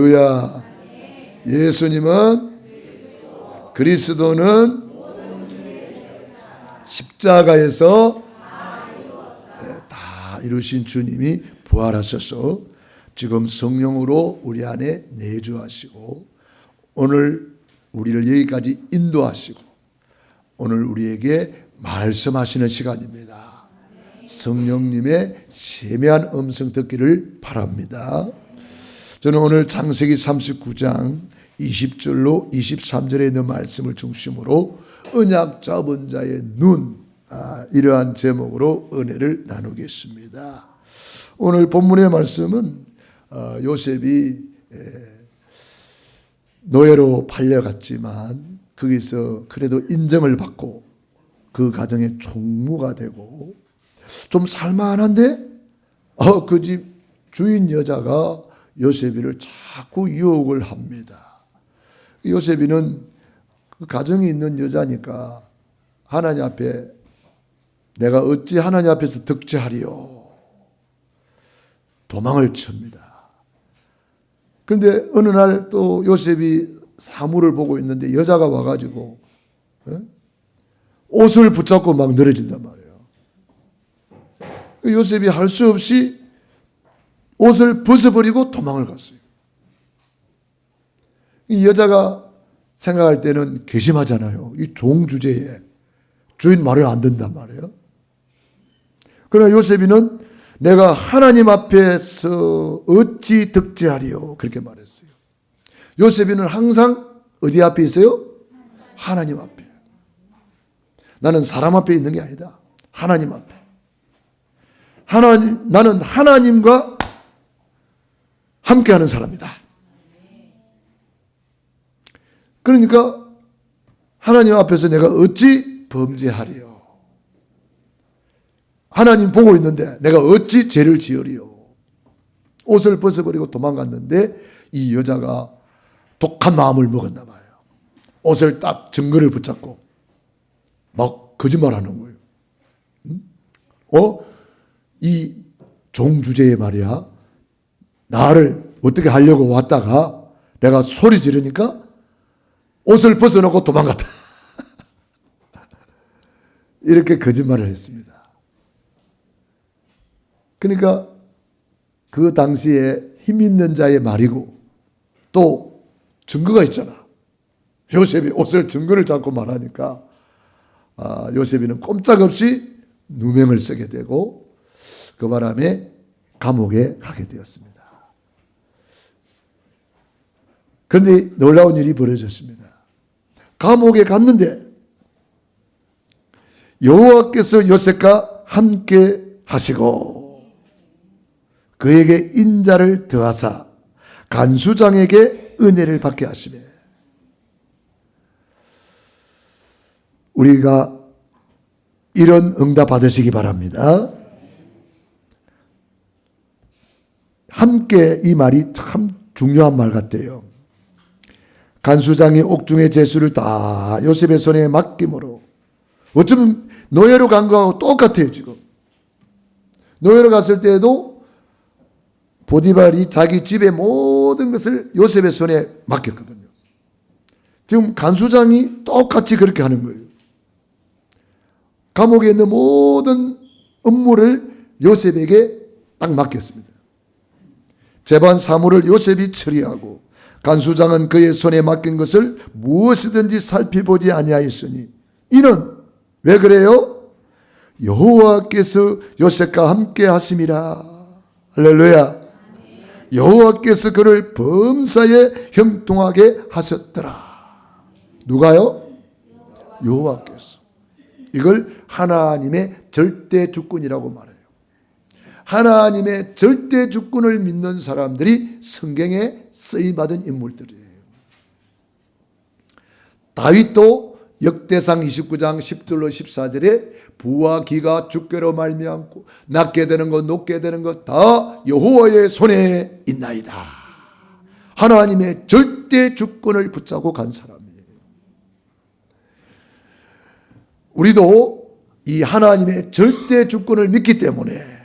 할렐루야. 예수님은 그리스도는 십자가에서 다 이루신 주님이 부활하셔서 지금 성령으로 우리 안에 내주하시고 오늘 우리를 여기까지 인도하시고 오늘 우리에게 말씀하시는 시간입니다. 성령님의 세미한 음성 듣기를 바랍니다. 저는 오늘 창세기 39장 20절로 23절에 있는 말씀을 중심으로 언약 잡은 자의 눈, 이러한 제목으로 은혜를 나누겠습니다. 오늘 본문의 말씀은 요셉이 노예로 팔려갔지만 거기서 그래도 인정을 받고 그 가정의 총무가 되고 좀 살만한데 그 집 주인 여자가 요셉이를 자꾸 유혹을 합니다. 요셉이는 그 가정에 있는 여자니까 하나님 앞에 내가 어찌 하나님 앞에서 득죄하리요. 도망을 칩니다. 그런데 어느 날 또 요셉이 사물을 보고 있는데 여자가 와가지고 옷을 붙잡고 막 늘어진단 말이에요. 요셉이 할 수 없이 옷을 벗어버리고 도망을 갔어요. 이 여자가 생각할 때는 괘씸하잖아요. 이 종 주제에 주인 말을 안 듣는단 말이에요. 그러나 요셉이는 내가 하나님 앞에서 어찌 득죄하리요 그렇게 말했어요. 요셉이는 항상 어디 앞에 있어요? 하나님 앞에. 나는 사람 앞에 있는 게 아니다. 하나님 앞에. 나는 하나님과 함께하는 사람이다. 그러니까 하나님 앞에서 내가 어찌 범죄하리요. 하나님 보고 있는데 내가 어찌 죄를 지으리요. 옷을 벗어버리고 도망갔는데 이 여자가 독한 마음을 먹었나 봐요. 옷을 딱 증거를 붙잡고 막 거짓말하는 거예요. 이 종주제에 말이야. 나를 어떻게 하려고 왔다가 내가 소리 지르니까 옷을 벗어놓고 도망갔다. 이렇게 거짓말을 했습니다. 그러니까 그 당시에 힘 있는 자의 말이고 또 증거가 있잖아. 요셉이 옷을 증거를 잡고 말하니까 요셉이는 꼼짝없이 누명을 쓰게 되고 그 바람에 감옥에 가게 되었습니다. 그런데 놀라운 일이 벌어졌습니다. 감옥에 갔는데 여호와께서 요셉과 함께 하시고 그에게 인자를 더하사 간수장에게 은혜를 받게 하시며 우리가 이런 응답 받으시기 바랍니다. 함께 이 말이 참 중요한 말 같아요. 간수장이 옥중의 제수를 다 요셉의 손에 맡김으로 어쩌면 노예로 간 거하고 똑같아요. 지금 노예로 갔을 때에도 보디발이 자기 집의 모든 것을 요셉의 손에 맡겼거든요. 지금 간수장이 똑같이 그렇게 하는 거예요. 감옥에 있는 모든 업무를 요셉에게 딱 맡겼습니다. 재반 사무를 요셉이 처리하고 간수장은 그의 손에 맡긴 것을 무엇이든지 살펴보지 아니하였으니 이는 왜 그래요? 여호와께서 요셉과 함께 하심이라. 할렐루야. 여호와께서 그를 범사에 형통하게 하셨더라. 누가요? 여호와께서. 이걸 하나님의 절대 주권이라고 말해요. 하나님의 절대 주권을 믿는 사람들이 성경에 쓰임받은 인물들이에요. 다윗도 역대상 29장 10절로 14절에 부와 기가 주께로 말미암고 낮게 되는 것 높게 되는 것 다 여호와의 손에 있나이다. 하나님의 절대 주권을 붙잡고 간 사람이에요. 우리도 이 하나님의 절대 주권을 믿기 때문에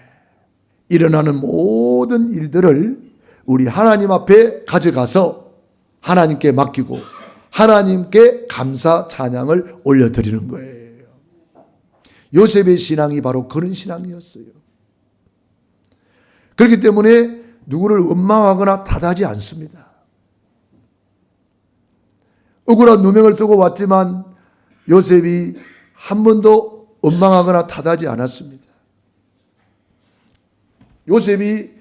일어나는 모든 일들을 우리 하나님 앞에 가져가서 하나님께 맡기고 하나님께 감사 찬양을 올려드리는 거예요. 요셉의 신앙이 바로 그런 신앙이었어요. 그렇기 때문에 누구를 원망하거나 탓하지 않습니다. 억울한 누명을 쓰고 왔지만 요셉이 한 번도 원망하거나 탓하지 않았습니다. 요셉이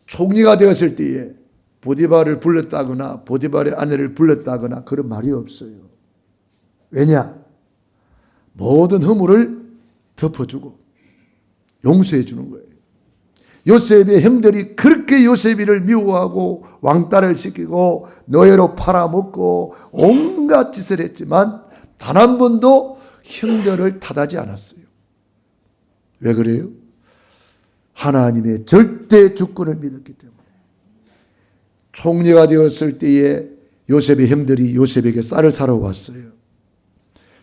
총리가 되었을 때에 보디발을 불렀다거나 보디발의 아내를 불렀다거나 그런 말이 없어요. 왜냐? 모든 허물을 덮어주고 용서해 주는 거예요. 요셉의 형들이 그렇게 요셉이를 미워하고 왕따를 시키고 노예로 팔아먹고 온갖 짓을 했지만 단 한 번도 형들을 탓하지 않았어요. 왜 그래요? 하나님의 절대 주권을 믿었기 때문에. 총리가 되었을 때에 요셉의 형들이 요셉에게 쌀을 사러 왔어요.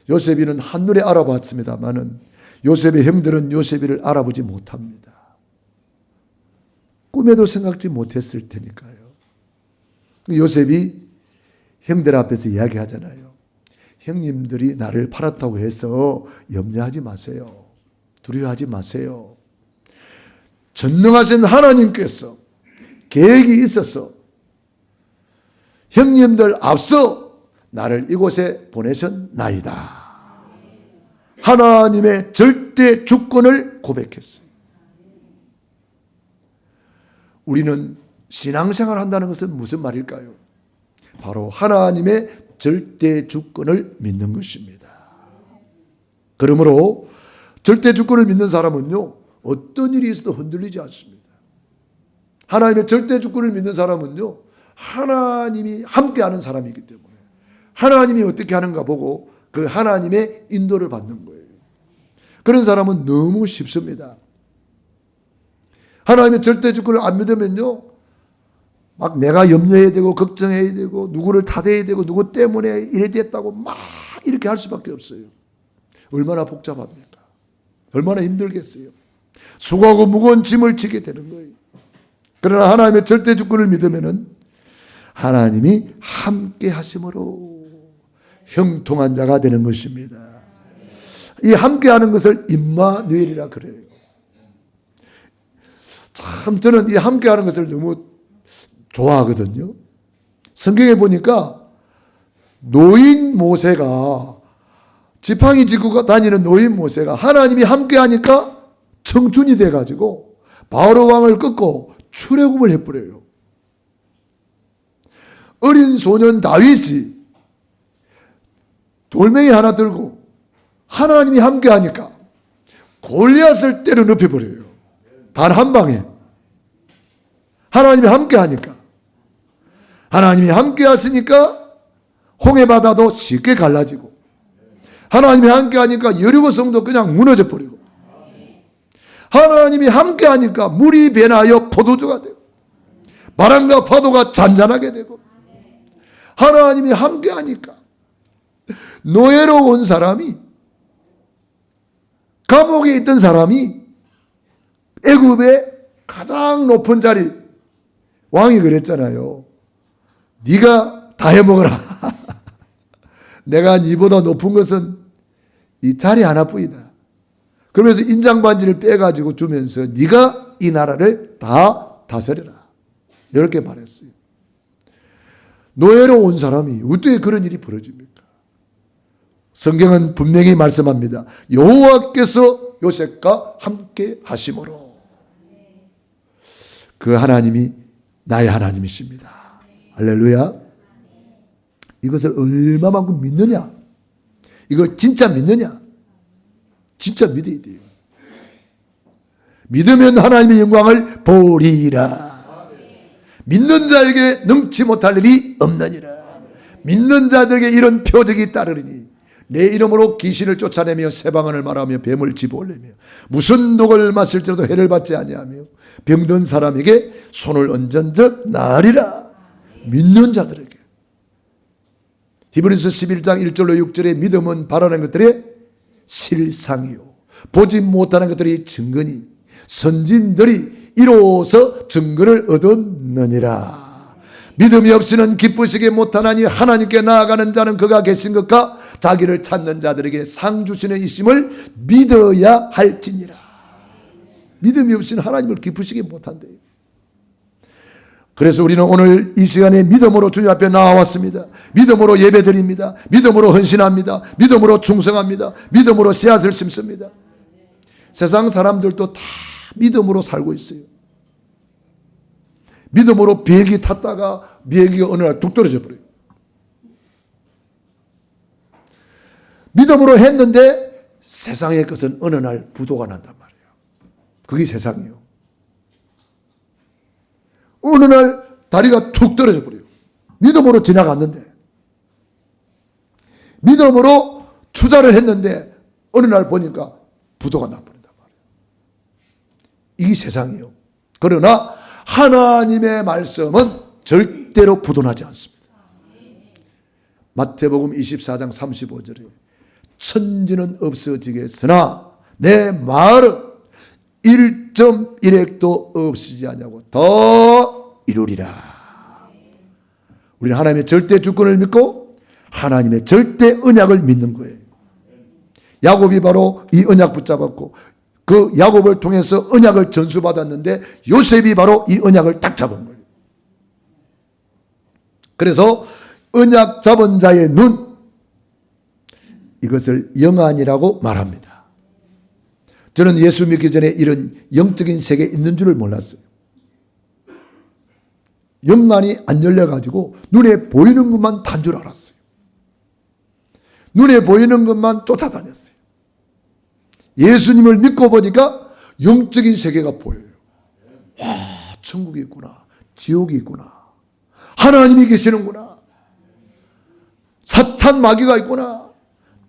요셉이는 한눈에 알아봤습니다마는 요셉의 형들은 요셉이를 알아보지 못합니다. 꿈에도 생각지 못했을 테니까요. 요셉이 형들 앞에서 이야기하잖아요. 형님들이 나를 팔았다고 해서 염려하지 마세요. 두려워하지 마세요. 전능하신 하나님께서 계획이 있어서 형님들 앞서 나를 이곳에 보내셨나이다. 하나님의 절대 주권을 고백했어요. 우리는 신앙생활을 한다는 것은 무슨 말일까요? 바로 하나님의 절대 주권을 믿는 것입니다. 그러므로 절대 주권을 믿는 사람은요, 어떤 일이 있어도 흔들리지 않습니다. 하나님의 절대 주권을 믿는 사람은요, 하나님이 함께하는 사람이기 때문에 하나님이 어떻게 하는가 보고 그 하나님의 인도를 받는 거예요. 그런 사람은 너무 쉽습니다. 하나님의 절대 주권을 안 믿으면요, 막 내가 염려해야 되고 걱정해야 되고 누구를 탓해야 되고 누구 때문에 이래 됐다고 막 이렇게 할 수밖에 없어요. 얼마나 복잡합니까? 얼마나 힘들겠어요. 수고하고 무거운 짐을 지게 되는 거예요. 그러나 하나님의 절대 주권을 믿으면은 하나님이 함께 하심으로 형통한 자가 되는 것입니다. 이 함께 하는 것을 임마누엘이라 그래요. 참 저는 이 함께 하는 것을 너무 좋아하거든요. 성경에 보니까 노인 모세가 지팡이 짚고 다니는 노인 모세가 하나님이 함께 하니까 청춘이 돼가지고 바로 왕을 꺾고 출애굽을 해버려요. 어린 소년 다윗이 돌멩이 하나 들고 하나님이 함께 하니까 골리앗을 때려 눕혀버려요. 단 한 방에. 하나님이 함께 하니까. 하나님이 함께 하시니까 홍해바다도 쉽게 갈라지고 하나님이 함께 하니까 여리고 성도 그냥 무너져 버리고 하나님이 함께 하니까 물이 변하여 포도주가 되고 바람과 파도가 잔잔하게 되고 하나님이 함께 하니까 노예로 온 사람이 감옥에 있던 사람이 애굽의 가장 높은 자리 왕이 그랬잖아요. 네가 다 해먹어라. 내가 네보다 높은 것은 이 자리 하나뿐이다. 그러면서 인장반지를 빼가지고 주면서 네가 이 나라를 다 다스려라. 이렇게 말했어요. 노예로 온 사람이 어떻게 그런 일이 벌어집니까? 성경은 분명히 말씀합니다. 여호와께서 요셉과 함께 하심으로 그 하나님이 나의 하나님이십니다. 할렐루야. 이것을 얼마만큼 믿느냐? 이걸 진짜 믿느냐? 진짜 믿어야 돼요. 믿으면 하나님의 영광을 보리라. 믿는 자에게 능치 못할 일이 없느니라. 믿는 자들에게 이런 표적이 따르리니 내 이름으로 귀신을 쫓아내며 새방언을 말하며 뱀을 집어올리며 무슨 독을 마실지라도 해를 받지 아니하며 병든 사람에게 손을 얹은 적 나으리라. 믿는 자들에게. 히브리서 11장 1절로 6절에 믿음은 바라는 것들의 실상이요 보지 못하는 것들이 증거니 선진들이 이로써 증거를 얻었느니라. 믿음이 없이는 기쁘시게 못하나니 하나님께 나아가는 자는 그가 계신 것과 자기를 찾는 자들에게 상 주시는 이심을 믿어야 할지니라. 믿음이 없이는 하나님을 기쁘시게 못한대요. 그래서 우리는 오늘 이 시간에 믿음으로 주님 앞에 나와왔습니다. 믿음으로 예배드립니다. 믿음으로 헌신합니다. 믿음으로 충성합니다. 믿음으로 씨앗을 심습니다. 세상 사람들도 다 믿음으로 살고 있어요. 믿음으로 비행기 탔다가 비행기가 어느 날 뚝 떨어져 버려요. 믿음으로 했는데 세상의 것은 어느 날 부도가 난단 말이에요. 그게 세상이에요. 어느 날 다리가 툭 떨어져 버려요. 믿음으로 지나갔는데, 믿음으로 투자를 했는데 어느 날 보니까 부도가 나버린단 말이에요. 이게 세상이에요. 그러나 하나님의 말씀은 절대로 부도나지 않습니다. 마태복음 24장 35절에 천지는 없어지겠으나 내 말은 1.1핵도 없어지지 않냐고 더 이루리라. 우리는 하나님의 절대 주권을 믿고 하나님의 절대 언약을 믿는 거예요. 야곱이 바로 이 언약 붙잡았고 그 야곱을 통해서 언약을 전수받았는데 요셉이 바로 이 언약을 딱 잡은 거예요. 그래서 언약 잡은 자의 눈, 이것을 영안이라고 말합니다. 저는 예수 믿기 전에 이런 영적인 세계에 있는 줄을 몰랐어요. 영안이 안 열려가지고 눈에 보이는 것만 단 줄 알았어요. 눈에 보이는 것만 쫓아다녔어요. 예수님을 믿고 보니까 영적인 세계가 보여요. 와, 천국이 있구나. 지옥이 있구나. 하나님이 계시는구나. 사탄 마귀가 있구나.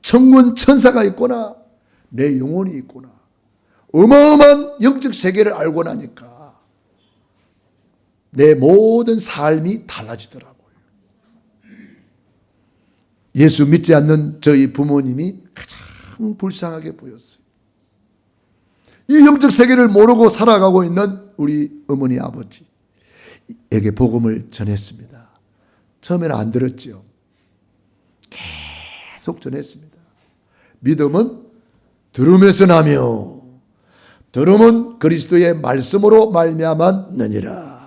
천군 천사가 있구나. 내 영혼이 있구나. 어마어마한 영적 세계를 알고 나니까 내 모든 삶이 달라지더라고요. 예수 믿지 않는 저희 부모님이 가장 불쌍하게 보였어요. 이 영적 세계를 모르고 살아가고 있는 우리 어머니 아버지에게 복음을 전했습니다. 처음에는 안 들었죠. 계속 전했습니다. 믿음은 들음에서 나며 들음은 그리스도의 말씀으로 말미암았느니라.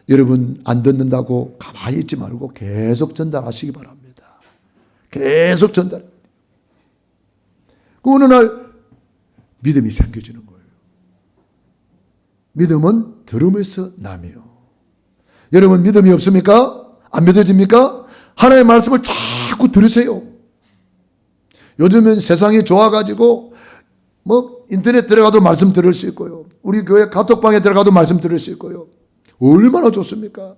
여러분 안 듣는다고 가만히 있지 말고 계속 전달하시기 바랍니다. 계속 전달. 그 어느 날 믿음이 생겨지는 거예요. 믿음은 들음에서 나며. 여러분 믿음이 없습니까? 안 믿어집니까? 하나님의 말씀을 자꾸 들으세요. 요즘은 세상이 좋아가지고 인터넷 들어가도 말씀 들을 수 있고요. 우리 교회 카톡방에 들어가도 말씀 들을 수 있고요. 얼마나 좋습니까?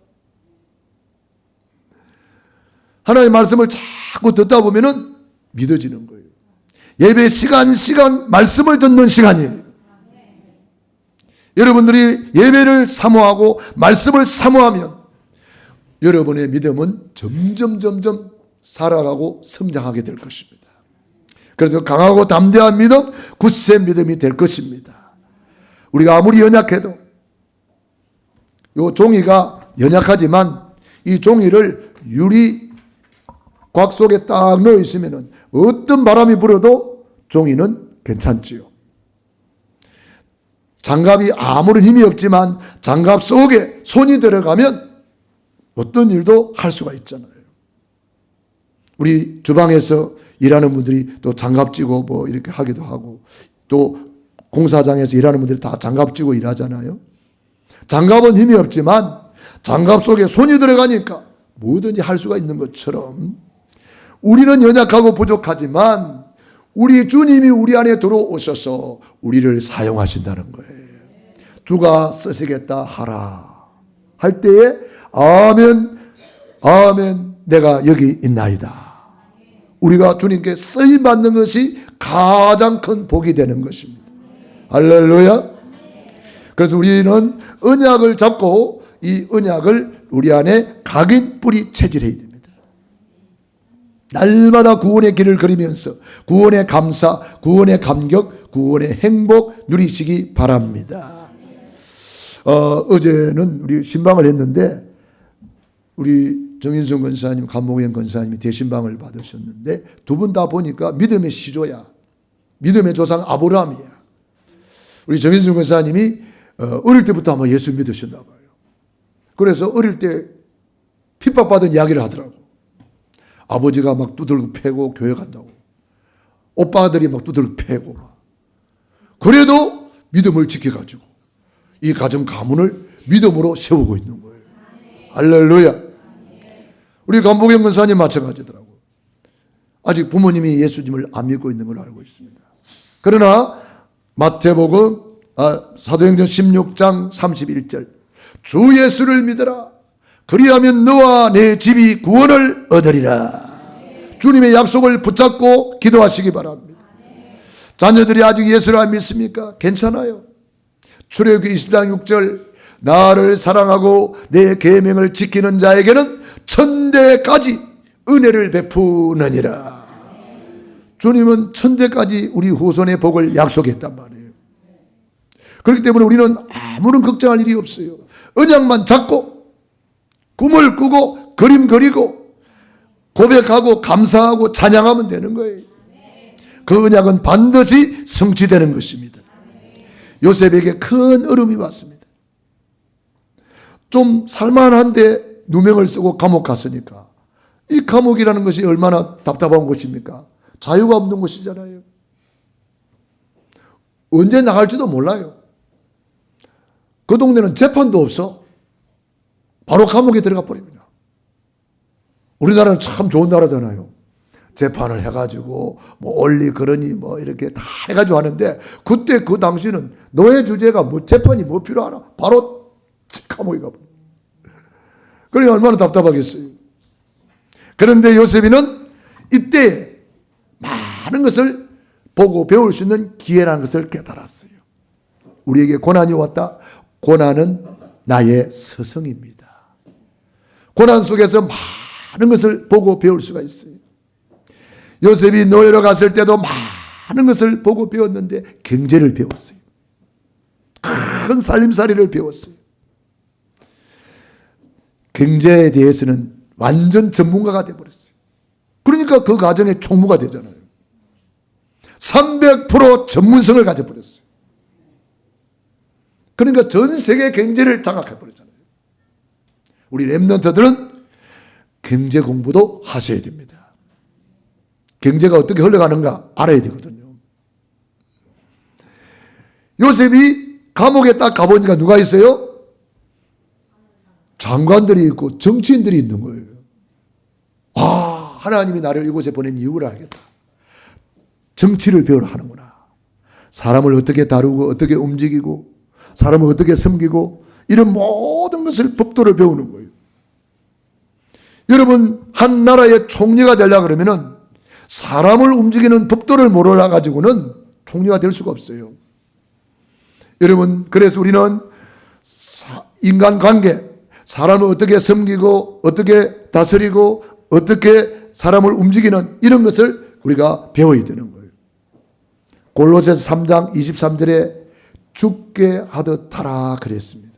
하나님의 말씀을 자꾸 듣다 보면은 믿어지는 거예요. 예배 시간 말씀을 듣는 시간이에요. 여러분들이 예배를 사모하고 말씀을 사모하면 여러분의 믿음은 점점 살아가고 성장하게 될 것입니다. 그래서 강하고 담대한 믿음, 굳세 믿음이 될 것입니다. 우리가 아무리 연약해도 이 종이가 연약하지만 이 종이를 유리 곽 속에 딱 넣어 있으면 어떤 바람이 불어도 종이는 괜찮지요. 장갑이 아무런 힘이 없지만 장갑 속에 손이 들어가면 어떤 일도 할 수가 있잖아요. 우리 주방에서 일하는 분들이 또 장갑 찌고 이렇게 하기도 하고 또 공사장에서 일하는 분들이 다 장갑 찌고 일하잖아요. 장갑은 힘이 없지만 장갑 속에 손이 들어가니까 뭐든지 할 수가 있는 것처럼 우리는 연약하고 부족하지만 우리 주님이 우리 안에 들어오셔서 우리를 사용하신다는 거예요. 주가 쓰시겠다 하라 할 때에 아멘 내가 여기 있나이다. 우리가 주님께 쓰임받는 것이 가장 큰 복이 되는 것입니다. 할렐루야. 그래서 우리는 언약을 잡고 이 언약을 우리 안에 각인 뿌리 체질해야 됩니다. 날마다 구원의 길을 걸으면서 구원의 감사, 구원의 감격, 구원의 행복 누리시기 바랍니다. 어제는 우리 신방을 했는데 우리 정인순 권사님, 감목영 권사님이 대신방을 받으셨는데 두 분 다 보니까 믿음의 시조야. 믿음의 조상 아브라함이야. 우리 정인순 권사님이 어릴 때부터 아마 예수 믿으셨나 봐요. 그래서 어릴 때 핍박받은 이야기를 하더라고. 아버지가 막 두들겨 패고 교회 간다고. 오빠들이 막 두들겨 패고 막. 그래도 믿음을 지켜가지고 이 가정 가문을 믿음으로 세우고 있는 거예요. 할렐루야. 우리 감복영 권사님 마찬가지더라고요. 아직 부모님이 예수님을 안 믿고 있는 걸 알고 있습니다. 그러나 마태복음 사도행전 16장 31절 주 예수를 믿어라. 그리하면 너와 내 집이 구원을 얻으리라. 주님의 약속을 붙잡고 기도하시기 바랍니다. 자녀들이 아직 예수를 안 믿습니까? 괜찮아요. 출애굽기 20장 6절 나를 사랑하고 내 계명을 지키는 자에게는 천대까지 은혜를 베푸느니라. 주님은 천대까지 우리 후손의 복을 약속했단 말이에요. 그렇기 때문에 우리는 아무런 걱정할 일이 없어요. 언약만 잡고 꿈을 꾸고 그림 그리고 고백하고 감사하고 찬양하면 되는 거예요. 그 언약은 반드시 성취되는 것입니다. 요셉에게 큰 어려움이 왔습니다. 좀 살만한데 누명을 쓰고 감옥 갔으니까 이 감옥이라는 것이 얼마나 답답한 곳입니까? 자유가 없는 곳이잖아요. 언제 나갈지도 몰라요. 그 동네는 재판도 없어. 바로 감옥에 들어가 버립니다. 우리나라는 참 좋은 나라잖아요. 재판을 해가지고 뭐 올리 그러니 뭐 이렇게 다 해가지고 하는데 그때 그 당시는 노예 주제가 뭐 재판이 뭐 필요하나 바로 감옥에 가버려. 그러니 얼마나 답답하겠어요. 그런데 요셉이는 이때 많은 것을 보고 배울 수 있는 기회라는 것을 깨달았어요. 우리에게 고난이 왔다. 고난은 나의 스승입니다. 고난 속에서 많은 것을 보고 배울 수가 있어요. 요셉이 노예로 갔을 때도 많은 것을 보고 배웠는데 경제를 배웠어요. 큰 살림살이를 배웠어요. 경제에 대해서는 완전 전문가가 되어버렸어요. 그러니까 그 가정의 총무가 되잖아요. 300% 전문성을 가져버렸어요. 그러니까 전 세계 경제를 장악해버렸잖아요. 우리 렘넌트들은 경제 공부도 하셔야 됩니다. 경제가 어떻게 흘러가는가 알아야 되거든요. 요셉이 감옥에 딱 가보니까 누가 있어요? 장관들이 있고 정치인들이 있는 거예요. 아, 하나님이 나를 이곳에 보낸 이유를 알겠다. 정치를 배우러 하는구나. 사람을 어떻게 다루고 어떻게 움직이고 사람을 어떻게 섬기고 이런 모든 것을 법도를 배우는 거예요. 여러분 한 나라의 총리가 되려고 그러면은 사람을 움직이는 법도를 몰라 가지고는 총리가 될 수가 없어요. 여러분 그래서 우리는 인간관계 사람을 어떻게 섬기고 어떻게 다스리고 어떻게 사람을 움직이는 이런 것을 우리가 배워야 되는 거예요. 골로새서 3장 23절에 죽게 하듯 하라 그랬습니다.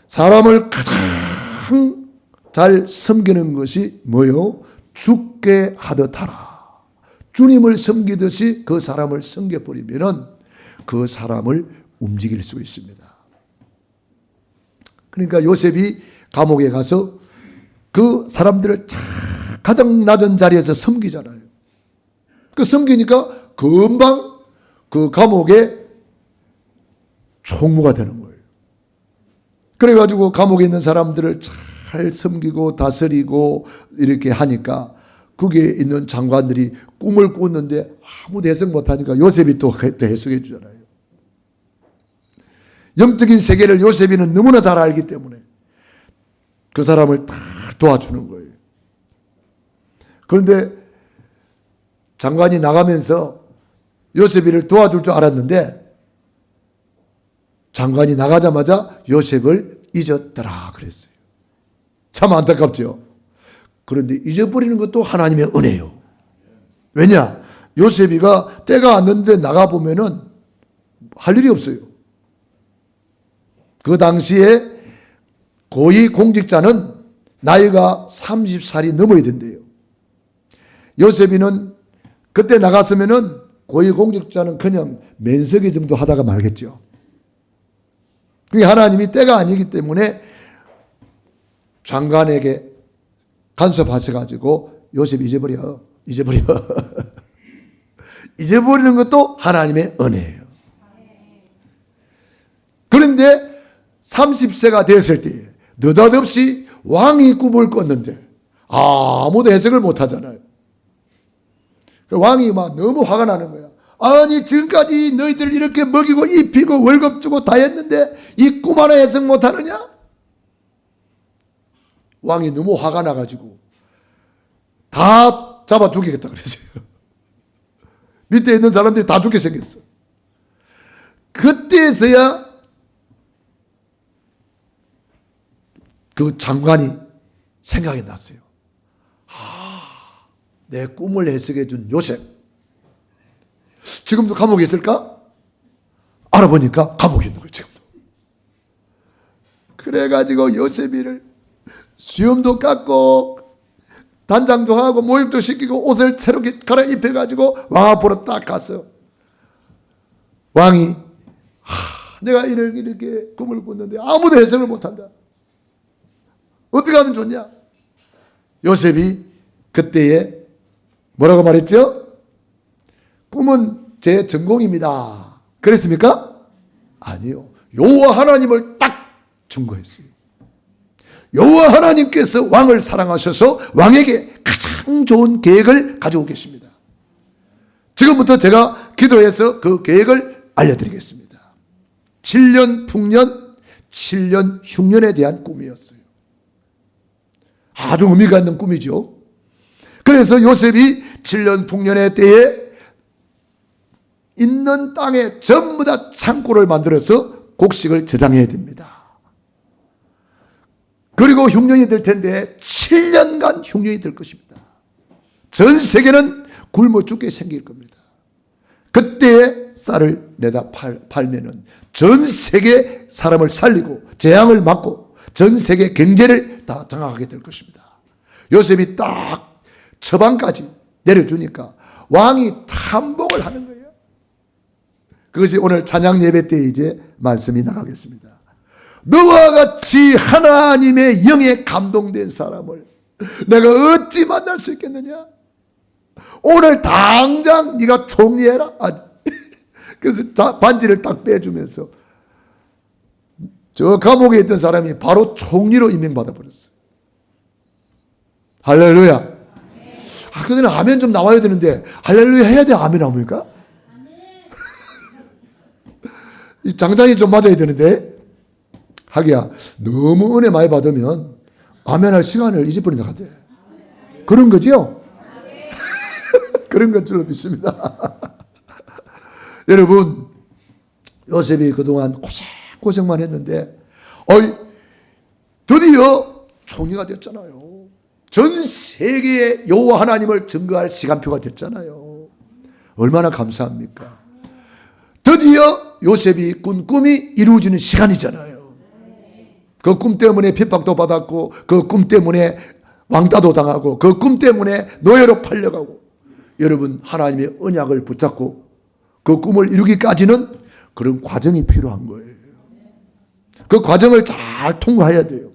사람을 가장 잘 섬기는 것이 뭐요? 죽게 하듯 하라. 주님을 섬기듯이 그 사람을 섬겨버리면은 그 사람을 움직일 수 있습니다. 그러니까 요셉이 감옥에 가서 그 사람들을 가장 낮은 자리에서 섬기잖아요. 그 섬기니까 금방 그 감옥의 총무가 되는 거예요. 그래가지고 감옥에 있는 사람들을 잘 섬기고 다스리고 이렇게 하니까 거기에 있는 장관들이 꿈을 꿨는데 아무도 해석 못하니까 요셉이 또 해석해 주잖아요. 영적인 세계를 요셉이는 너무나 잘 알기 때문에 그 사람을 다 도와주는 거예요. 그런데 장관이 나가면서 요셉이를 도와줄 줄 알았는데 장관이 나가자마자 요셉을 잊었더라 그랬어요. 참 안타깝죠. 그런데 잊어버리는 것도 하나님의 은혜예요. 왜냐? 요셉이가 때가 왔는데 나가보면은 할 일이 없어요. 그 당시에 고위 공직자는 나이가 30살이 넘어야 된대요. 요셉이는 그때 나갔으면은 고위 공직자는 그냥 면세기 정도 하다가 말겠죠. 그게 하나님이 때가 아니기 때문에 장관에게 간섭하셔가지고 요셉 잊어버려. 잊어버리는 것도 하나님의 은혜예요. 그런데 30세가 됐을 때 느닷없이 왕이 꿈을 꿨는데 아무도 해석을 못하잖아요. 왕이 막 너무 화가 나는 거야. 아니 지금까지 너희들 이렇게 먹이고 입히고 월급 주고 다 했는데 이 꿈 하나 해석 못하느냐? 왕이 너무 화가 나가지고 다 잡아 죽이겠다 그랬어요. 밑에 있는 사람들이 다 죽게 생겼어. 그때서야 그 장관이 생각이 났어요. 내 꿈을 해석해 준 요셉 지금도 감옥에 있을까? 알아보니까 감옥에 있는 거예요. 지금도. 그래가지고 요셉이를 수염도 깎고 단장도 하고 모욕도 시키고 옷을 새롭게 갈아입혀가지고 왕 앞으로 딱 갔어. 왕이 내가 이렇게 꿈을 꿨는데 아무도 해석을 못한다. 어떻게 하면 좋냐? 요셉이 그때에 뭐라고 말했죠? 꿈은 제 전공입니다. 그랬습니까? 아니요. 여호와 하나님을 딱 증거했어요. 여호와 하나님께서 왕을 사랑하셔서 왕에게 가장 좋은 계획을 가지고 계십니다. 지금부터 제가 기도해서 그 계획을 알려드리겠습니다. 7년 풍년, 7년 흉년에 대한 꿈이었어요. 아주 의미가 있는 꿈이죠. 그래서 요셉이 7년 풍년의 때에 있는 땅에 전부 다 창고를 만들어서 곡식을 저장해야 됩니다. 그리고 흉년이 될 텐데 7년간 흉년이 될 것입니다. 전 세계는 굶어 죽게 생길 겁니다. 그때에 쌀을 내다 팔면은 전 세계 사람을 살리고 재앙을 막고 전 세계 경제를 다 장악하게 될 것입니다. 요셉이 딱 처방까지 내려주니까 왕이 탐복을 하는 거예요. 그것이 오늘 찬양 예배 때 이제 말씀이 나가겠습니다. 너와 같이 하나님의 영에 감동된 사람을 내가 어찌 만날 수 있겠느냐? 오늘 당장 네가 총리해라. 그래서 반지를 딱 빼주면서 저 감옥에 있던 사람이 바로 총리로 임명받아 버렸어요. 할렐루야. 그전에 아멘 좀 나와야 되는데 할렐루야 해야 돼. 아멘 나옵니까? 이 장단이 좀 맞아야 되는데 하기야 너무 은혜 많이 받으면 아멘 할 시간을 잊어버린다 하대. 그런 거죠? 그런 것 줄로 믿습니다. 여러분 요셉이 그동안 고생만 했는데 드디어 총리가 됐잖아요. 전 세계에 여호와 하나님을 증거할 시간표가 됐잖아요. 얼마나 감사합니까? 드디어 요셉이 꾼 꿈이 이루어지는 시간이잖아요. 그 꿈 때문에 핍박도 받았고 그 꿈 때문에 왕따도 당하고 그 꿈 때문에 노예로 팔려가고 여러분 하나님의 언약을 붙잡고 그 꿈을 이루기까지는 그런 과정이 필요한 거예요. 그 과정을 잘 통과해야 돼요.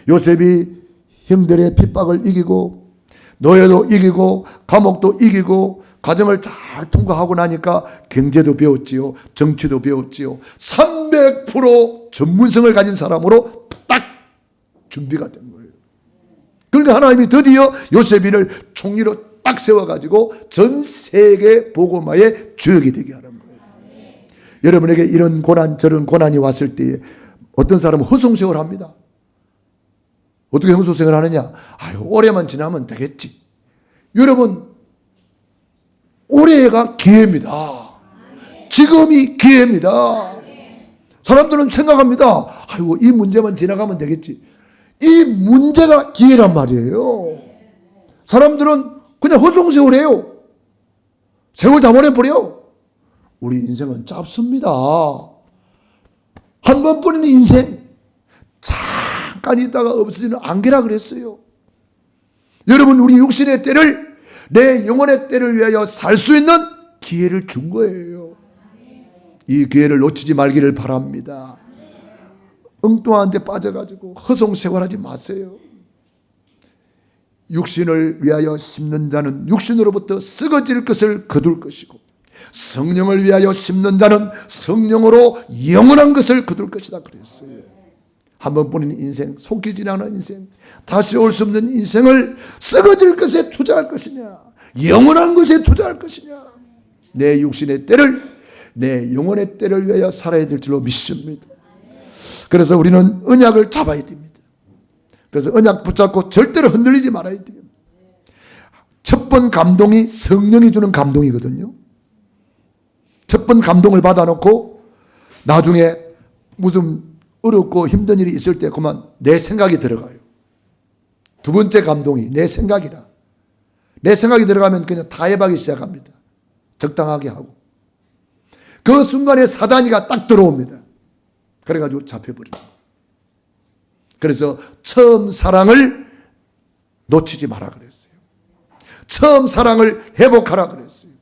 요셉이 형들의 핍박을 이기고 노예도 이기고 감옥도 이기고 과정을 잘 통과하고 나니까 경제도 배웠지요. 정치도 배웠지요. 300% 전문성을 가진 사람으로 딱 준비가 된 거예요. 그러니까 하나님이 드디어 요셉이를 총리로 딱 세워가지고 전 세계 복음화의 주역이 되게 하는 거예요. 여러분에게 이런 고난 저런 고난이 왔을 때에 어떤 사람은 허송세월 합니다. 어떻게 허송세월 하느냐? 올해만 지나면 되겠지. 여러분 올해가 기회입니다. 지금이 기회입니다. 사람들은 생각합니다. 이 문제만 지나가면 되겠지. 이 문제가 기회란 말이에요. 사람들은 그냥 허송세월해요. 세월 다 보내버려. 우리 인생은 짧습니다. 한 번뿐인 인생, 잠깐 있다가 없어지는 안개라 그랬어요. 여러분, 우리 육신의 때를, 내 영혼의 때를 위하여 살 수 있는 기회를 준 거예요. 이 기회를 놓치지 말기를 바랍니다. 엉뚱한 데 빠져가지고 허송세월하지 마세요. 육신을 위하여 심는 자는 육신으로부터 썩어질 것을 거둘 것이고, 성령을 위하여 심는 자는 성령으로 영원한 것을 거둘 것이다 그랬어요. 한 번뿐인 인생, 속히 지나가는 인생, 다시 올 수 없는 인생을 썩어질 것에 투자할 것이냐, 영원한 것에 투자할 것이냐, 내 육신의 때를, 내 영혼의 때를 위하여 살아야 될 줄로 믿습니다. 그래서 우리는 언약을 잡아야 됩니다. 그래서 언약 붙잡고 절대로 흔들리지 말아야 돼요. 첫 번 감동이 성령이 주는 감동이거든요. 첫 번 감동을 받아놓고 나중에 무슨 어렵고 힘든 일이 있을 때 그만 내 생각이 들어가요. 두 번째 감동이 내 생각이라. 내 생각이 들어가면 그냥 타협하기 시작합니다. 적당하게 하고. 그 순간에 사단이가 딱 들어옵니다. 그래가지고 잡혀버립니다. 그래서 처음 사랑을 놓치지 마라 그랬어요. 처음 사랑을 회복하라 그랬어요.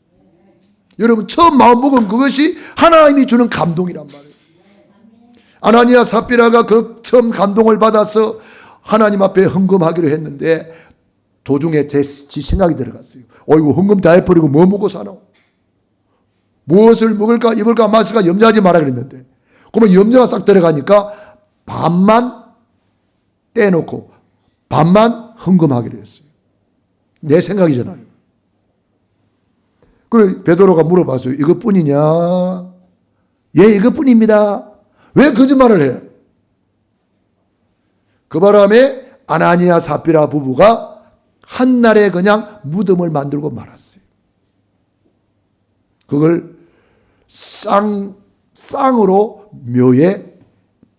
여러분, 처음 마음먹은 그것이 하나님이 주는 감동이란 말이에요. 아나니아 삽비라가 그 처음 감동을 받아서 하나님 앞에 헌금하기로 했는데 도중에 지 생각이 들어갔어요. 어이구, 헌금 다 해버리고 뭐 먹고 사나? 무엇을 먹을까 입을까 마실까 염려하지 마라 그랬는데, 그러면 염려가 싹 들어가니까 반만 떼놓고 반만 헌금하기로 했어요. 내 생각이잖아요. 그래 베드로가 물어봤어요. 이것뿐이냐? 예, 이것뿐입니다. 왜 거짓말을 해요? 그 바람에 아나니아 삽비라 부부가 한날에 그냥 무덤을 만들고 말았어요. 그걸 쌍으로 묘에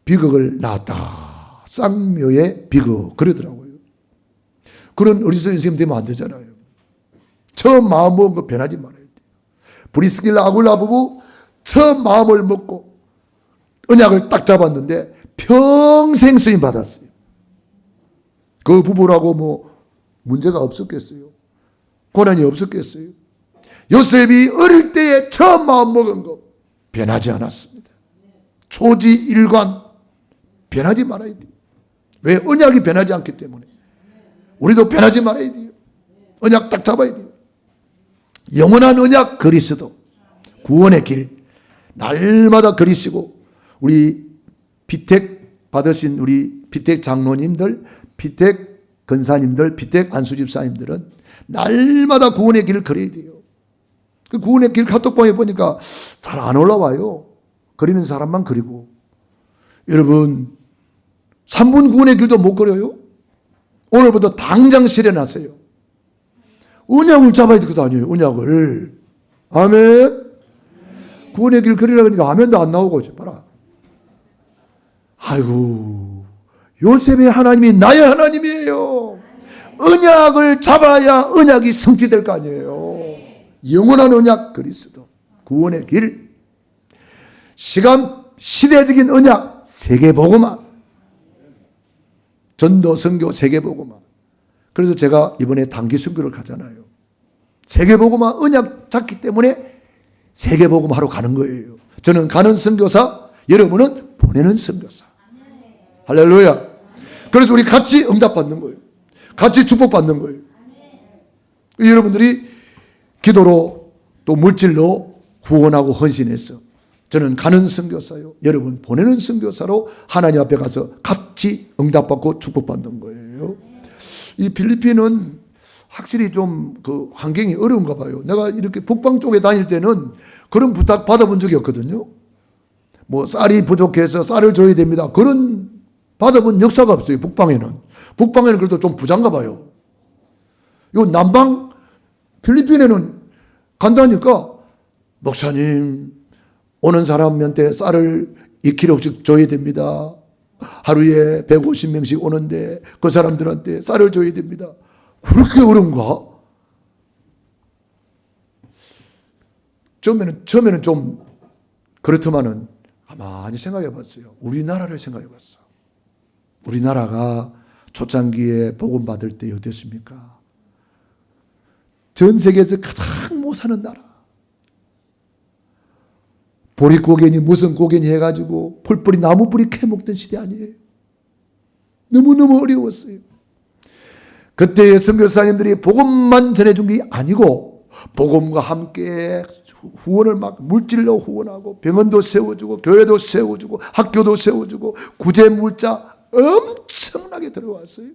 비극을 낳았다. 쌍묘의 비극 그러더라고요. 그런 어리석은 인생 되면 안 되잖아요. 처음 마음 먹은 거 변하지 말아야 돼요. 브리스길라 아굴라 부부 처음 마음을 먹고 언약을 딱 잡았는데 평생 쓰임 받았어요. 그 부부라고 뭐 문제가 없었겠어요? 고난이 없었겠어요? 요셉이 어릴 때에 처음 마음 먹은 거 변하지 않았습니다. 초지일관 변하지 말아야 돼요. 왜? 언약이 변하지 않기 때문에. 우리도 변하지 말아야 돼요. 언약 딱 잡아야 돼요. 영원한 언약 그리스도, 구원의 길 날마다 그리시고, 우리 비택 받으신 우리 비택 장로님들, 비택 권사님들, 비택 안수집사님들은 날마다 구원의 길을 걸어야 돼요. 그 구원의 길 카톡방에 보니까 잘 안 올라와요. 그리는 사람만 그리고. 여러분, 3분 구원의 길도 못 걸어요? 오늘부터 당장 실현하세요. 언약을 잡아야 될 것도 아니에요. 언약을. 아멘. 구원의 길 그리라고 하니까 아멘도 안 나오고 있어. 봐라. 아이고, 요셉의 하나님이 나의 하나님이에요. 언약을 잡아야 언약이 성취될 거 아니에요. 영원한 언약 그리스도, 구원의 길, 시대적인 언약 세계복음화, 전도 선교 세계복음화. 그래서 제가 이번에 단기 선교를 가잖아요. 세계복음화 언약 잡기 때문에 세계복음화로 가는 거예요. 저는 가는 선교사, 여러분은 보내는 선교사. 할렐루야. 그래서 우리 같이 응답받는 거예요. 같이 축복받는 거예요. 여러분들이 기도로 또 물질로 후원하고 헌신해서 저는 가는 선교사요, 여러분 보내는 선교사로 하나님 앞에 가서 같이 응답받고 축복받는 거예요. 이 필리핀은 확실히 좀 그 환경이 어려운가 봐요. 내가 이렇게 북방 쪽에 다닐 때는 그런 부탁 받아본 적이 없거든요. 뭐 쌀이 부족해서 쌀을 줘야 됩니다. 그런 받아본 역사가 없어요. 북방에는. 북방에는 그래도 좀 부자인가 봐요. 요 남방 필리핀에는 간다니까, 목사님 오는 사람한테 쌀을 2kg씩 줘야 됩니다. 하루에 150명씩 오는데 그 사람들한테 쌀을 줘야 됩니다. 그렇게 어려운가? 처음에는 좀 그렇더만은 많이 생각해 봤어요. 우리나라를 생각해 봤어. 우리나라가 초창기에 복음 받을 때 어땠습니까? 전 세계에서 가장 못 사는 나라. 보릿고개니 무슨 고개니 해가지고 풀뿌리 나무뿌리 캐먹던 시대 아니에요. 너무너무 어려웠어요. 그때의 선교사님들이 복음만 전해준 게 아니고 복음과 함께 후원을 막 물질로 후원하고 병원도 세워주고 교회도 세워주고 학교도 세워주고 구제 물자 엄청나게 들어왔어요.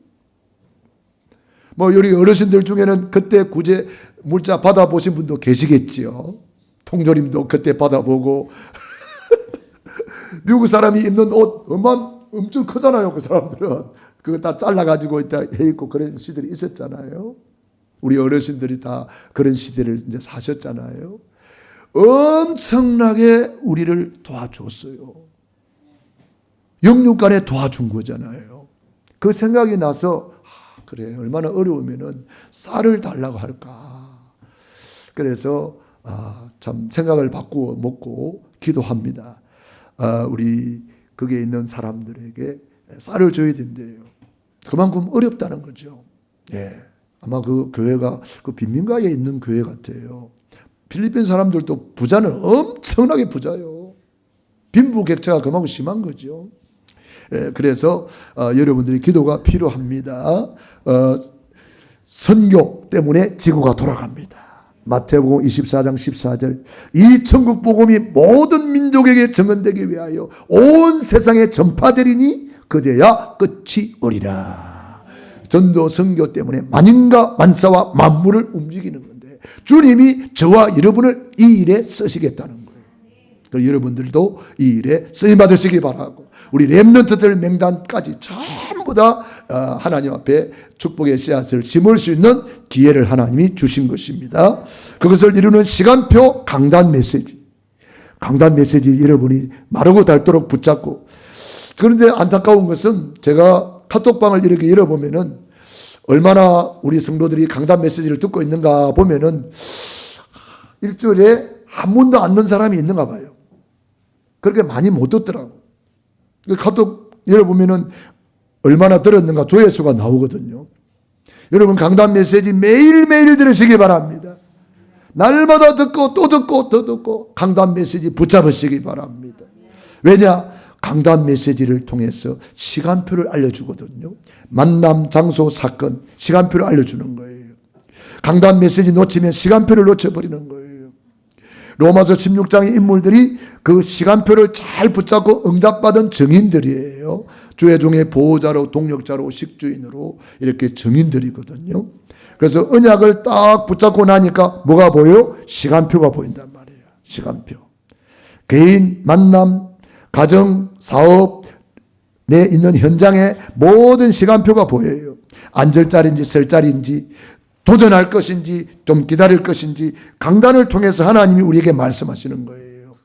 뭐 우리 어르신들 중에는 그때 구제 물자 받아보신 분도 계시겠지요. 통조림도 그때 받아보고 미국 사람이 입는 옷 엄청 크잖아요. 그 사람들은 그거 다 잘라가지고 있다 해 있고 그런 시들이 있었잖아요. 우리 어르신들이 다 그런 시대를 이제 사셨잖아요. 엄청나게 우리를 도와줬어요. 영육간에 도와준 거잖아요. 그 생각이 나서 그래 얼마나 어려우면은 쌀을 달라고 할까. 그래서 참 생각을 바꾸어 먹고 기도합니다. 우리 거기에 있는 사람들에게 쌀을 줘야 된대요. 그만큼 어렵다는 거죠. 예. 아마 그 교회가 그 빈민가에 있는 교회 같아요. 필리핀 사람들도 부자는 엄청나게 부자요. 빈부격차가 그만큼 심한 거죠. 예, 그래서 여러분들이 기도가 필요합니다. 선교 때문에 지구가 돌아갑니다. 마태복음 24장 14절 이 천국 복음이 모든 민족에게 증언되기 위하여 온 세상에 전파되리니 그제야 끝이 오리라. 전도 선교 때문에 만인과 만사와 만물을 움직이는 건데 주님이 저와 여러분을 이 일에 쓰시겠다는 거예요. 그래서 여러분들도 이 일에 쓰임받으시기 바라고 우리 렘넌트들 명단까지 전부 다 하나님 앞에 축복의 씨앗을 심을 수 있는 기회를 하나님이 주신 것입니다. 그것을 이루는 시간표 강단 메시지. 강단 메시지 여러분이 마르고 닳도록 붙잡고. 그런데 안타까운 것은 제가 카톡방을 이렇게 열어보면은 얼마나 우리 성도들이 강단 메시지를 듣고 있는가 보면은 일주일에 한 번도 안 넣은 사람이 있는가 봐요. 그렇게 많이 못 듣더라고. 카톡 열어보면은 얼마나 들었는가 조회수가 나오거든요. 여러분 강단 메시지 매일매일 들으시기 바랍니다. 날마다 듣고 또 듣고 또 듣고 강단 메시지 붙잡으시기 바랍니다. 왜냐? 강단 메시지를 통해서 시간표를 알려주거든요. 만남, 장소, 사건, 시간표를 알려주는 거예요. 강단 메시지 놓치면 시간표를 놓쳐버리는 거예요. 로마서 16장의 인물들이 그 시간표를 잘 붙잡고 응답받은 증인들이에요. 주의종의 보호자로 동력자로 식주인으로 이렇게 증인들이거든요. 그래서 언약을 딱 붙잡고 나니까 뭐가 보여요? 시간표가 보인단 말이에요. 시간표. 개인, 만남, 가정, 사업, 내 있는 현장의 모든 시간표가 보여요. 앉을 자리인지 설 자리인지 도전할 것인지 좀 기다릴 것인지 강단을 통해서 하나님이 우리에게 말씀하시는 거예요.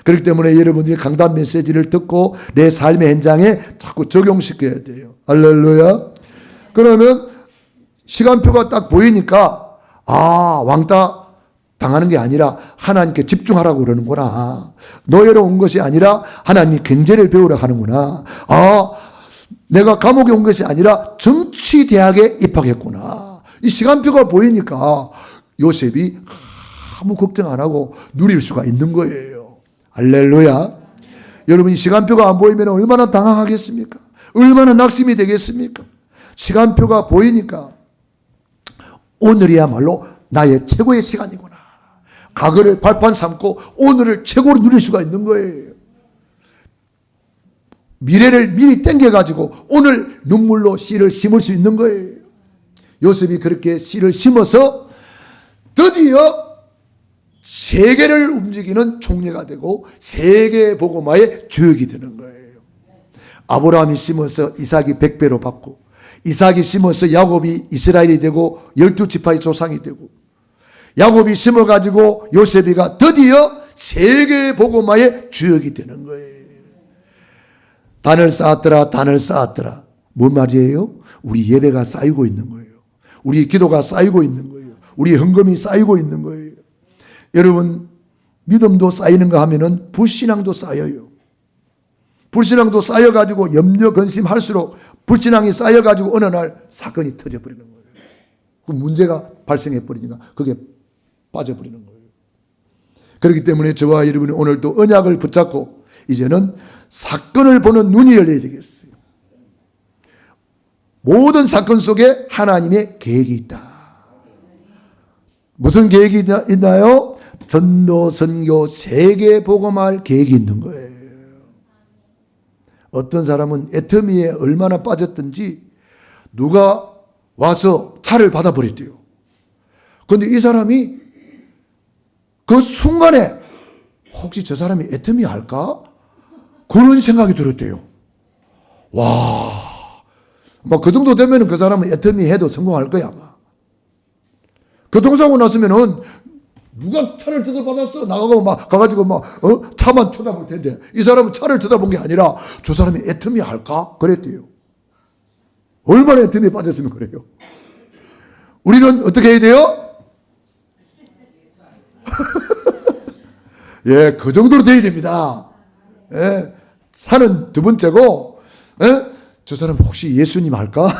그렇기 때문에 여러분들이 강단 메시지를 듣고 내 삶의 현장에 자꾸 적용시켜야 돼요. 할렐루야. 그러면 시간표가 딱 보이니까 왕따 당하는 게 아니라 하나님께 집중하라고 그러는구나. 노예로 온 것이 아니라 하나님이 경제를 배우러 하는구나. 내가 감옥에 온 것이 아니라 정치대학에 입학했구나. 이 시간표가 보이니까 요셉이 아무 걱정 안 하고 누릴 수가 있는 거예요. 할렐루야. 여러분 이 시간표가 안 보이면 얼마나 당황하겠습니까? 얼마나 낙심이 되겠습니까? 시간표가 보이니까 오늘이야말로 나의 최고의 시간이구나. 과거를 발판 삼고 오늘을 최고로 누릴 수가 있는 거예요. 미래를 미리 땡겨가지고 오늘 눈물로 씨를 심을 수 있는 거예요. 요셉이 그렇게 씨를 심어서 드디어 세계를 움직이는 총리가 되고 세계 복음화의 주역이 되는 거예요. 아브라함이 심어서 이삭이 100배로 받고 이삭이 심어서 야곱이 이스라엘이 되고 12지파의 조상이 되고 야곱이 심어가지고 요셉이가 드디어 세계 복음화의 주역이 되는 거예요. 단을 쌓았더라 단을 쌓았더라. 뭔 말이에요? 우리 예배가 쌓이고 있는 거예요. 우리 기도가 쌓이고 있는 거예요. 우리 헌금이 쌓이고 있는 거예요. 여러분 믿음도 쌓이는가 하면은 불신앙도 쌓여요. 불신앙도 쌓여가지고 염려 근심할수록 불신앙이 쌓여가지고 어느 날 사건이 터져버리는 거예요. 그 문제가 발생해버리니까 그게 빠져버리는 거예요. 그렇기 때문에 저와 여러분이 오늘도 언약을 붙잡고 이제는 사건을 보는 눈이 열려야 되겠어요. 모든 사건 속에 하나님의 계획이 있다. 무슨 계획이 있나요? 전도, 선교, 세계 복음할 계획이 있는 거예요. 어떤 사람은 애터미에 얼마나 빠졌든지 누가 와서 차를 받아버렸대요. 그런데 이 사람이 그 순간에 혹시 저 사람이 애터미 할까? 그런 생각이 들었대요. 와, 뭐 그 정도 되면 그 사람은 애터미 해도 성공할 거야 아마. 교통사고 났으면은 누가 차를 쳐다받았어? 나가고 막 가가지고 막 차만 쳐다볼 텐데 이 사람은 차를 쳐다본 게 아니라 저 사람이 애터미 할까? 그랬대요. 얼마나 애터미에 빠졌으면 그래요. 우리는 어떻게 해야 돼요? 예, 그 정도로 돼야 됩니다. 예, 산은 두 번째고, 예? 저 사람 혹시 예수님 할까?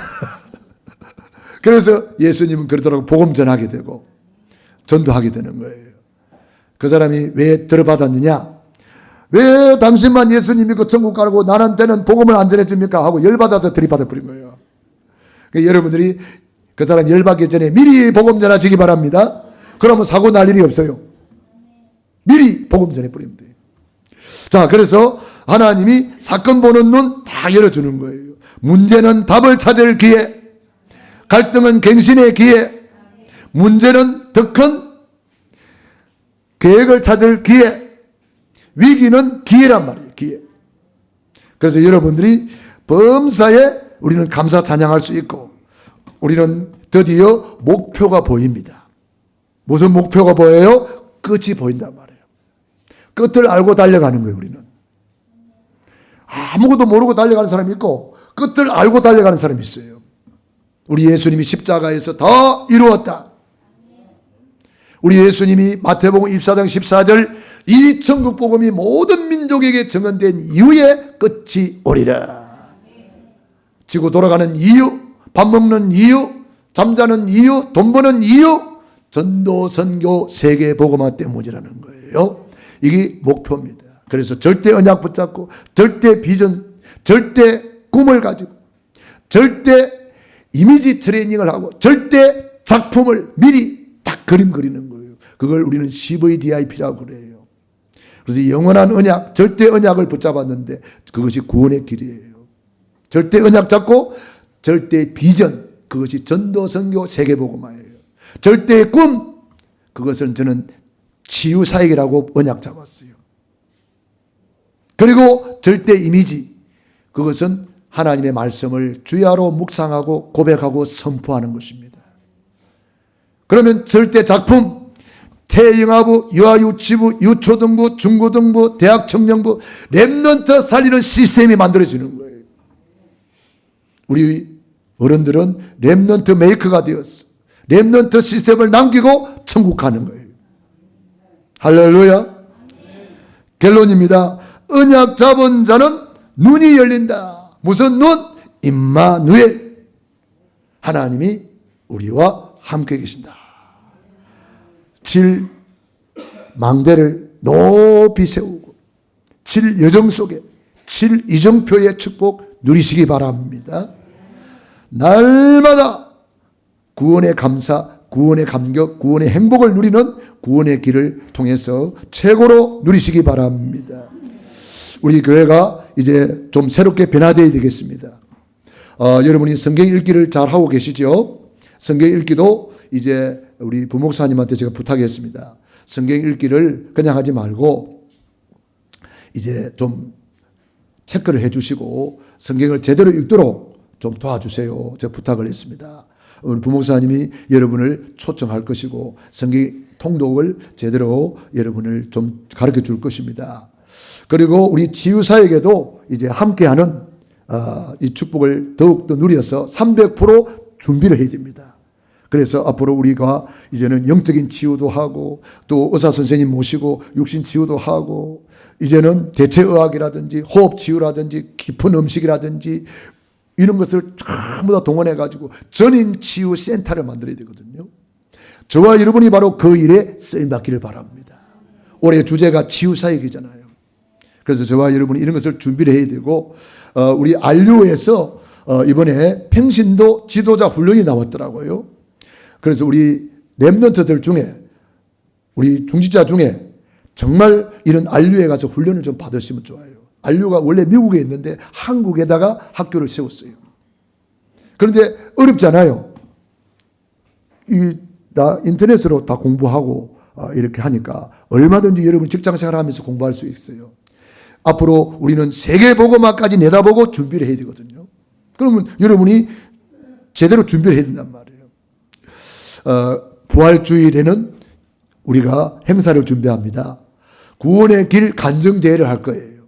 그래서 예수님은 그러더라고 복음 전하게 되고 전도하게 되는 거예요. 그 사람이 왜 들어받았느냐? 왜 당신만 예수님 믿고 천국 가고 나한테는 복음을 안 전해줍니까? 하고 열받아서 들이받아버린 거예요. 그러니까 여러분들이 그 사람 열받기 전에 미리 복음 전하시기 바랍니다. 그러면 사고 날 일이 없어요. 미리 복음 전해버리면 돼요. 자, 그래서 하나님이 사건 보는 눈 다 열어주는 거예요. 문제는 답을 찾을 기회, 갈등은 갱신의 기회, 문제는 더 큰 계획을 찾을 기회, 위기는 기회란 말이에요. 기회. 그래서 여러분들이 범사에 우리는 감사 찬양할 수 있고 우리는 드디어 목표가 보입니다. 무슨 목표가 보여요? 끝이 보인단 말이에요. 끝을 알고 달려가는 거예요. 우리는 아무것도 모르고 달려가는 사람이 있고 끝을 알고 달려가는 사람이 있어요. 우리 예수님이 십자가에서 다 이루었다. 우리 예수님이 마태복음 24장 14절 이 천국 복음이 모든 민족에게 증언된 이후에 끝이 오리라. 지구 돌아가는 이유, 밥 먹는 이유, 잠자는 이유, 돈 버는 이유, 전도, 선교, 세계 복음화 때문이라는 거예요. 이게 목표입니다. 그래서 절대 언약 붙잡고 절대 비전, 절대 꿈을 가지고 절대 이미지 트레이닝을 하고 절대 작품을 미리 딱 그림 그리는 거예요. 그걸 우리는 CVDIP라고 그래요. 그래서 영원한 언약, 절대 언약을 붙잡았는데 그것이 구원의 길이에요. 절대 언약 잡고 절대 비전, 그것이 전도, 선교, 세계복음화예요. 절대 꿈, 그것은 저는 치유사역이라고 언약 잡았어요. 그리고 절대 이미지, 그것은 하나님의 말씀을 주야로 묵상하고 고백하고 선포하는 것입니다. 그러면 절대 작품, 태영아부, 유아유치부, 유초등부, 중고등부, 대학 청년부, 랩넌트 살리는 시스템이 만들어지는 거예요. 우리 어른들은 랩넌트 메이커가 되었어. 랩넌트 시스템을 남기고 천국 가는 거예요. 할렐루야. 결론입니다. 언약 잡은 자는 눈이 열린다. 무슨 눈? 임마누엘. 하나님이 우리와 함께 계신다. 7 망대를 높이 세우고 7 여정 속에 7 이정표의 축복 누리시기 바랍니다. 날마다 구원의 감사, 구원의 감격, 구원의 행복을 누리는 구원의 길을 통해서 최고로 누리시기 바랍니다. 우리 교회가 이제 좀 새롭게 변화되어야 되겠습니다. 여러분이 성경 읽기를 잘 하고 계시죠? 성경 읽기도 이제 우리 부목사님한테 제가 부탁했습니다. 성경 읽기를 그냥 하지 말고 이제 좀 체크를 해주시고 성경을 제대로 읽도록 좀 도와주세요. 제가 부탁을 했습니다. 우리 부목사님이 여러분을 초청할 것이고 성경 통독을 제대로 여러분을 좀 가르쳐 줄 것입니다. 그리고 우리 치유사에게도 이제 함께하는 이 축복을 더욱더 누려서 300% 준비를 해야 됩니다. 그래서 앞으로 우리가 이제는 영적인 치유도 하고 또 의사 선생님 모시고 육신 치유도 하고 이제는 대체의학이라든지 호흡치유라든지 깊은 음식이라든지 이런 것을 전부 다 동원해가지고 전인치유센터를 만들어야 되거든요. 저와 여러분이 바로 그 일에 쓰임받기를 바랍니다. 올해 주제가 치유사역이잖아요. 그래서 저와 여러분이 이런 것을 준비를 해야 되고, 우리 안류에서 이번에 평신도 지도자 훈련이 나왔더라고요. 그래서 우리 랩런트들 중에, 우리 중직자 중에 정말 이런 안류에 가서 훈련을 좀 받으시면 좋아요. 안류가 원래 미국에 있는데 한국에다가 학교를 세웠어요. 그런데 어렵잖아요. 다 인터넷으로 다 공부하고 이렇게 하니까 얼마든지 여러분 직장생활 하면서 공부할 수 있어요. 앞으로 우리는 세계복음화까지 내다보고 준비를 해야 되거든요. 그러면 여러분이 제대로 준비를 해야 된단 말이에요. 부활주일에는 우리가 행사를 준비합니다. 구원의 길 간증대회를 할 거예요.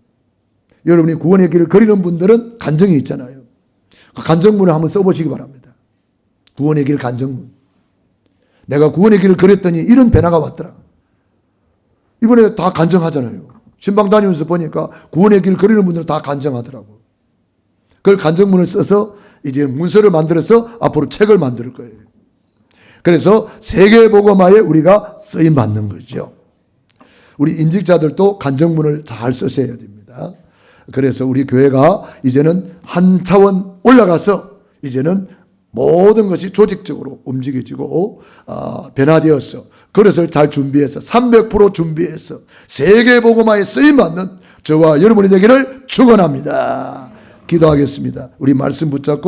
여러분이 구원의 길을 걸이는 분들은 간증이 있잖아요. 그 간증문을 한번 써보시기 바랍니다. 구원의 길 간증문. 내가 구원의 길을 걸었더니 이런 변화가 왔더라. 이번에 다 간증하잖아요. 신방 다니면서 보니까 구원의 길을 걸이는 분들은 다 간증하더라고요. 그걸 간증문을 써서 이제 문서를 만들어서 앞으로 책을 만들 거예요. 그래서 세계복음화에 우리가 쓰임받는 거죠. 우리 임직자들도 간증문을 잘 쓰셔야 됩니다. 그래서 우리 교회가 이제는 한 차원 올라가서 이제는 모든 것이 조직적으로 움직여지고 변화되어서 그것을 잘 준비해서 300% 준비해서 세계복음화에 쓰임받는 저와 여러분이 되기를 축원합니다. 기도하겠습니다. 우리 말씀 붙잡고